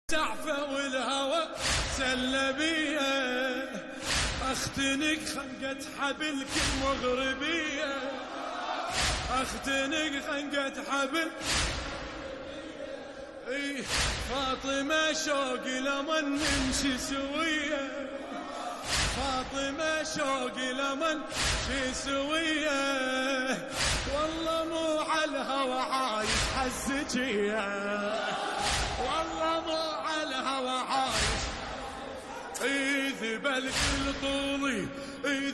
تعفى والهوى سلبية اختنق خنقة حبلك المغربية اختنق خنقة حبل فاطمة شوقي لمن نمشي سوية فاطمة شوقي لمن نمشي سوية والله مو على الهوى عايش حزجية والله مو على الهوى عايش ذبل كل طولي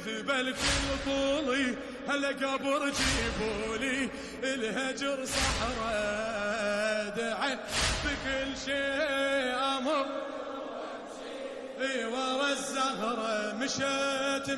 ذبل كل طولي هلا قبر جيبولي الهجر صحراء دعي بكل شيء امر ورا الزهرة مشت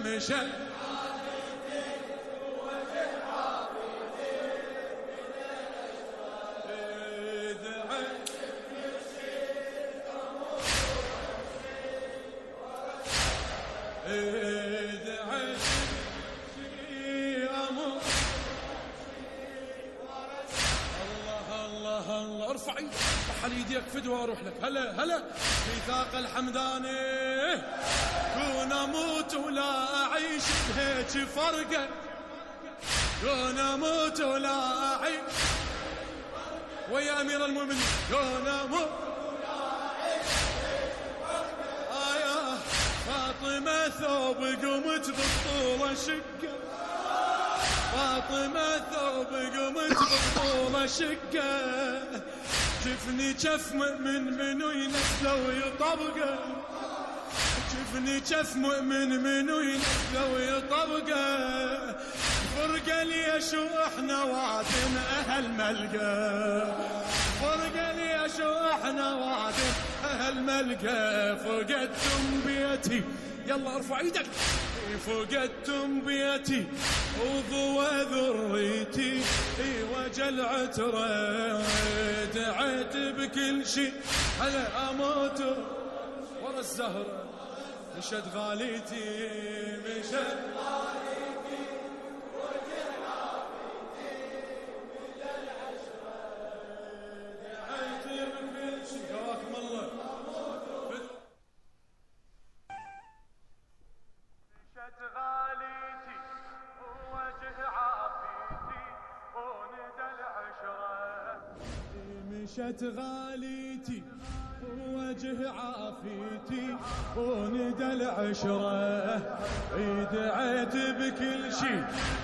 الله ارفع ايدك حل يديك فدوى اروح لك هلا ميثاق الحمداني كون اموت ولا اعيش بهيك فرقه كون اموت ولا اعيش ويا امير المؤمنين كون اموت ولا اعيش يا فاطمه ثوب قمت بالطوله شقه فاطمة ثوب قمت بالطولة شقة جفني جف مؤمن منو ينزله ويطبقه جفني جف مؤمن منو ينزله ويطبقه فرقة ليش واحنا وعدن أهل ملقى فرقة ليش واحنا وعدن أهل ملقى فقدتم بيتي يلا ارفع ايدك فقدتم بيتي وضوى ذريتي وجل عترة دعيت بكل شي هلا اموت ورا الزهرة مشت غاليتي مشت غاليتي وجل عافيتي من العشرة دعيت بكل شي قواكم الله غاليتي ووجه عافيتي وندى العشرة مشت غاليتي ووجه عافيتي وندى العشرة دعيت بكل شي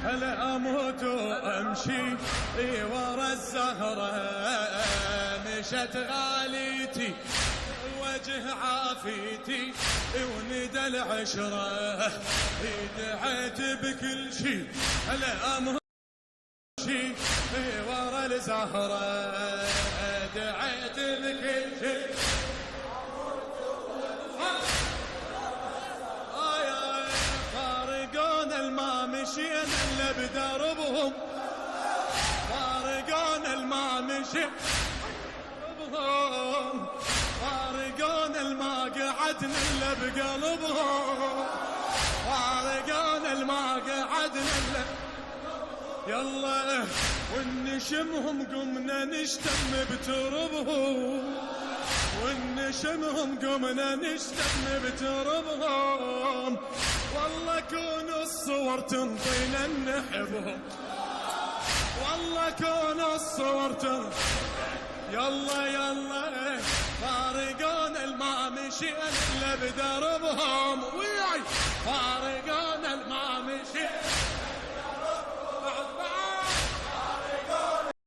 هلا اموت وامشي ورا الزهرة مشت غاليتي وجه عافيتي وندى العشرة دعيت بكل شي هلا امشي ورا الزهرة دعيت بكل شي فارقون الما مشينا الا بدربهم فارقون الما مشينا بدربهم فارقون الما قعدنا الا بقلبهم فارقون الما قعدنا الا يلا ونشمهم قمنا نشتم بتربهم ونشمهم قمنا نشتم بتربهم والله كونوا الصور تنطينا نحبهم والله كونوا الصور تنطينا يلا فارقون الما مشينا الا بدربهم وياي